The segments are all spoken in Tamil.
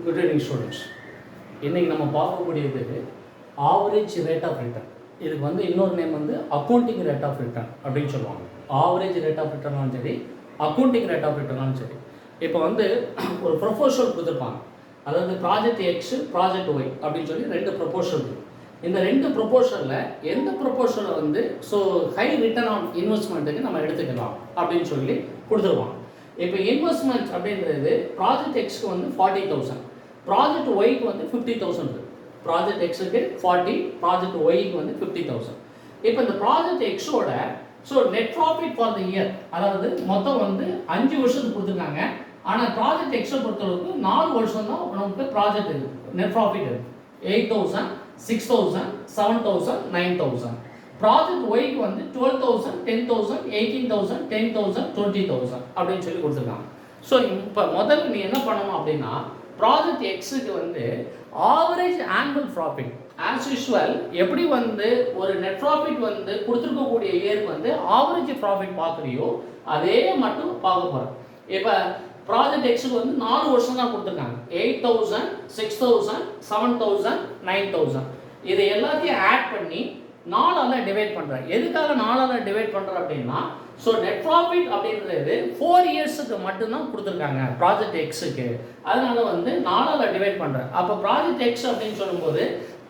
Good evening students. இன்றைக்கி நம்ம பார்க்கக்கூடியது ஆவரேஜ் ரேட் ஆஃப் ரிட்டர்ன். இதுக்கு வந்து இன்னொரு நேம் வந்து அக்கௌண்டிங் ரேட் ஆஃப் ரிட்டர்ன் அப்படின்னு சொல்லுவாங்க. ஆவரேஜ் ரேட் ஆஃப் ரிட்டர்னாலும் சரி, அக்கௌண்டிங் ரேட் ஆஃப் ரிட்டர்னாலும் சரி. இப்போ வந்து ஒரு ப்ரொபோசல் கொடுத்துருப்பாங்க. அதாவது ப்ராஜெக்ட் எக்ஸ், ப்ராஜெக்ட் ஒய் அப்படின்னு சொல்லி ரெண்டு ப்ரொபோசல் இருக்குது. இந்த ரெண்டு ப்ரொபோசலில் எந்த ப்ரொபோசலை வந்து ஸோ ஹை ரிட்டர்ன் ஆன் இன்வெஸ்ட்மெண்ட்டுக்கு நம்ம எடுத்துக்கலாம் அப்படின்னு சொல்லி கொடுத்துருவாங்க. இப்போ இன்வெஸ்ட்மெண்ட் அப்படின்றது ப்ராஜெக்ட் எக்ஸ்க்கு வந்து 40,000, ப்ராஜெக்ட் ஒய்க்கு வந்து 50,000 இருக்குது. ப்ராஜெக்ட் எக்ஸுக்கு 40, ப்ராஜெக்ட் ஒய்க்கு வந்து 50,000. இப்போ இந்த ப்ராஜெக்ட் எக்ஸோட so net profit for the year, அதாவது மொத்தம் வந்து 5 வருஷத்துக்கு கொடுத்துருக்காங்க. ஆனால் ப்ராஜெக்ட் எக்ஸை பொறுத்தளவுக்கு 4 வருஷம் தான் நமக்கு ப்ராஜெக்ட் இருக்குது, நெட் ப்ராஃபிட் இருக்குது. 8,000, 6,000, 7,000, 9,000. ப்ராஜெக்ட் ஒய்க்கு வந்து 12,000, 10,000, 18,000, 10,000, 20,000 அப்படின்னு சொல்லி கொடுத்துருக்காங்க. ஸோ இப்போ முதல்ல நீ என்ன பண்ணணும் அப்படின்னா, ப்ராஜெக்ட் எக்ஸுக்கு வந்து average annual profit as usual எப்படி வந்து ஒரு நெட் ப்ராஃபிட் வந்து கொடுத்துருக்கக்கூடிய இயருக்கு வந்து ஆவரேஜ் ப்ராஃபிட் பார்க்குறியோ அதே மட்டும் பார்க்க போகிறோம். இப்போ ப்ராஜெக்ட் எக்ஸுக்கு வந்து 4 வருஷம் தான் கொடுத்துருக்காங்க. 8,000, 6,000, 7,000, 9,000. இதை எல்லாத்தையும் ஆட் பண்ணி 4ஆல் டிவைட் பண்ணுறேன். எதுக்காக 4ஆல் டிவைட் பண்ணுறேன் அப்படின்னா, ஸோ நெட் ப்ராஃபிட் அப்படின்றது 4 இயர்ஸுக்கு மட்டும்தான் கொடுத்துருக்காங்க ப்ராஜெக்ட் எக்ஸுக்கு. அதனால வந்து 4ஆல் டிவைட் பண்ணுறேன். அப்போ ப்ராஜெக்ட் எக்ஸ் அப்படின்னு சொல்லும்போது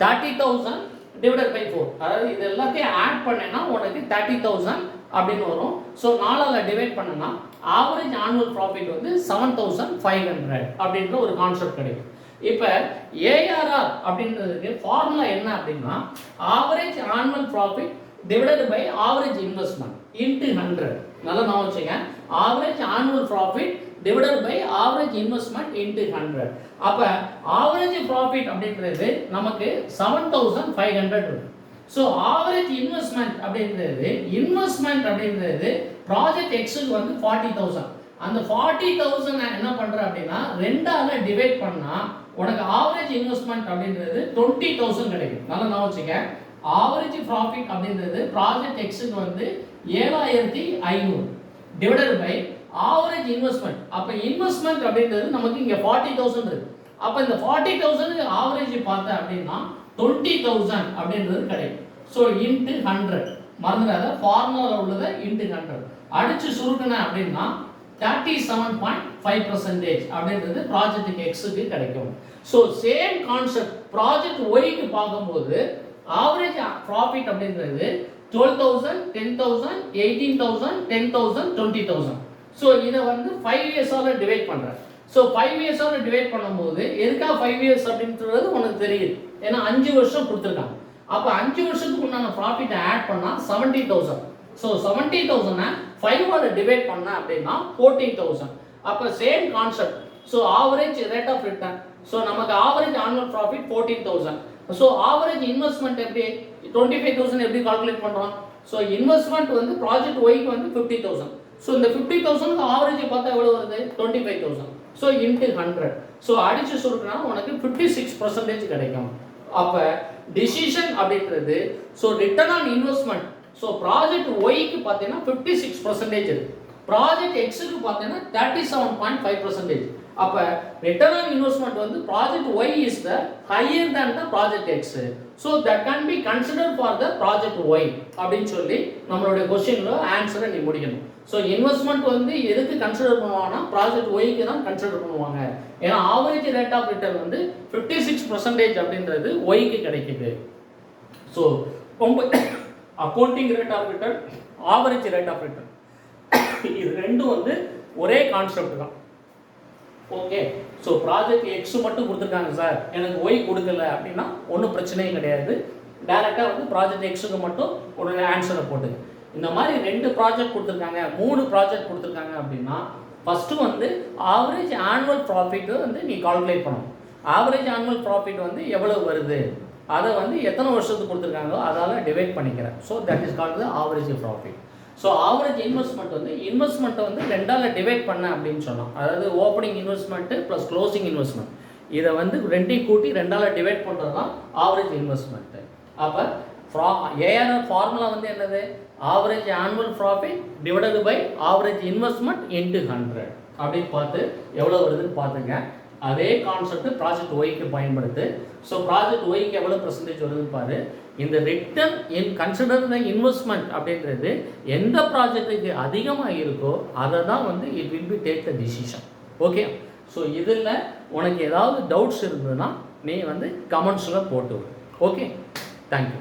30,000 டிவைடட் பை 4, அதாவது இது எல்லாத்தையும் ஆட் பண்ணேன்னா உனக்கு 30,000 அப்படின்னு வரும். ஸோ 4ஆல் டிவைட் பண்ணனா ஆவரேஜ் ஆனுவல் ப்ராஃபிட் வந்து 7,500 அப்படின்ற ஒரு கான்செப்ட் கிடைக்கும். இப்போ ஏஆர்ஆர் அப்படின்றதுக்கு ஃபார்முலா என்ன அப்படின்னா, average annual profit divided by average investment into 100. நல்லா நான் வச்சுங்க, average annual profit divided by average investment into 100. அப்போ ஆவரேஜ் ப்ராஃபிட் அப்படின்றது நமக்கு 7,500 இருக்கு. ஸோ ஆவரேஜ் இன்வெஸ்ட்மெண்ட் அப்படின்றது ப்ராஜெக்ட் எக்ஸுக்கு வந்து 40,000. அந்த 40,000 என்ன பண்ணுறேன் அப்படின்னா 2ஆல் டிவைட் பண்ணால் உனக்கு ஆவரேஜ் இன்வெஸ்ட்மெண்ட் அப்படின்றது 20,000 கிடைக்கும். நல்லா நான் வச்சுக்க, ஆவரேஜ் ப்ராஃபிட் அப்படின்றது ப்ராஜெக்ட் எக்ஸுக்கு வந்து 7,500 டிவைடட் பை ஆவரேஜ் இன்வெஸ்ட்மெண்ட். அப்போ இன்வெஸ்ட்மெண்ட் அப்படின்றது நமக்கு இங்கே 40,000 இருக்கு. அப்போ இந்த 40,000 ஆவரேஜ் பார்த்தேன் அப்படின்னா 20,000 அப்படின்றது கிடைக்கும். ஸோ இன்ட்டு 100 மறந்துடாத, ஃபார்முலாவில் உள்ளதை இன்ட்டு 100 அடிச்சு சுருக்கினேன் அப்படின்னா 37.5% அப்படின்றது ப்ராஜெக்ட் எக்ஸுக்கு கிடைக்கும். ஸோ சேம் கான்செப்ட் ப்ராஜெக்ட் ஒய்க்கு பார்க்கும்போது ஆவரேஜ் ப்ராஃபிட் அப்படின்றது 12,000, 10,000, 18,000, 10,000, 20,000. ஸோ இதை வந்து 5 இயர்ஸால் டிவைட் பண்ணுறேன். ஸோ 5 இயர்ஸால் டிவைட் பண்ணும்போது எதுக்காக 5 இயர்ஸ் அப்படின்றது உனக்கு தெரியுது, ஏன்னா 5 வருஷம் கொடுத்துருக்காங்க. அப்போ 5 வருஷத்துக்கு உண்டான ப்ராஃபிட்டை ஆட் பண்ணால் 70,000. ஸோ 70,000 5ஆல் டிவைட் பண்ண அப்படின்னா 14,000. அப்போ same concept. So average rate of return, so நமக்கு average annual profit 14,000. So average investment எப்படி 25,000 எப்படி கால்குலேட் பண்ணுறோம்? ஸோ இன்வெஸ்ட்மெண்ட் வந்து ப்ராஜெக்ட் ஒய்க்கு வந்து 50,000. ஸோ இந்த 50,000 ஆவரேஜ் பார்த்தா எவ்வளோ வருது? 25,000. So into 100. ஸோ அடிச்சு சொல்றதுனா உனக்கு 56% கிடைக்கும். அப்போ டிசிஷன் அப்படின்றது so return on investment, so project ஒய்க்கு பார்த்தீங்கன்னா 56% இருக்கு, ப்ராஜெக்ட் எக்ஸுக்கு பார்த்தீங்கன்னா 37.5%. அப்போ ரிட்டர்ன் ஆன் இன்வெஸ்ட்மெண்ட் வந்து project Y is the higher than the project X. So that can be consider for the project Y அப்படின்னு சொல்லி நம்மளுடைய கொஸ்டினில் ஆன்சரை நீ முடிக்கணும். ஸோ இன்வெஸ்ட்மெண்ட் வந்து எதுக்கு கன்சிடர் பண்ணுவாங்கன்னா ப்ராஜெக்ட் ஒய்க்கு தான் கன்சிடர் பண்ணுவாங்க. ஏன்னா ஆவரேஜ் ரேட் ஆஃப் ரிட்டர்ன் வந்து 56% அப்படின்றது ஒய்க்கு கிடைக்குது. So accounting rate of return, average rate of return, இது ரெண்டும் வந்து ஒரே கான்செப்ட் தான். ஓகே. ஸோ ப்ராஜெக்ட் எக்ஸ் மட்டும் கொடுத்துருக்காங்க சார், எனக்கு ஒய் கொடுக்கல அப்படின்னா ஒன்றும் பிரச்சனையே கிடையாது. டைரெக்டாக வந்து ப்ராஜெக்ட் எக்ஸுக்கு மட்டும் ஒரு ஆன்சரை போட்டுங்க. இந்த மாதிரி 2 ப்ராஜெக்ட் கொடுத்துருக்காங்க, 3 ப்ராஜெக்ட் கொடுத்துருக்காங்க அப்படின்னா ஃபஸ்ட்டு வந்து ஆவரேஜ் ஆனுவல் ப்ராஃபிட் வந்து நீ கால்குலேட் பண்ணணும். ஆவரேஜ் ஆனுவல் ப்ராஃபிட் வந்து எவ்வளோ வருது, அதை வந்து எத்தனை வருஷத்துக்கு கொடுத்துருக்காங்களோ அதால் டிவைட் பண்ணிக்கிறேன். So that is called the average profit. So average investment வந்து இன்வெஸ்ட்மெண்ட்டை வந்து 2ஆல் டிவைட் பண்ண அப்படின்னு சொன்னோம். அதாவது opening investment plus closing investment, இதை வந்து 2ஐயும் கூட்டி 2ஆல் டிவைட் பண்ணுறது தான் ஆவரேஜ் இன்வெஸ்ட்மெண்ட்டு. அப்போ ஏஆர்ஆர் ஃபார்முலா வந்து என்னது? Average annual profit divided by average investment into 100 அப்படின்னு பார்த்து எவ்வளோ வருதுன்னு பார்த்துங்க. அதே கான்செப்ட் ப்ராஜெக்ட் ஒய்க்கு பயன்படுத்து. ஸோ ப்ராஜெக்ட் ஒய்க்கு எவ்வளோ பர்சன்டேஜ் வருதுன்னு பாரு. இந்த return in consider the investment அப்படின்றது எந்த ப்ராஜெக்ட்டுக்கு அதிகமாக இருக்கோ அதை தான் வந்து it will be take the decision. Okay, so இதில் உனக்கு ஏதாவது டவுட்ஸ் இருந்ததுன்னா நீ வந்து கமெண்ட்ஸில் போட்டு விடு. Okay, thank you.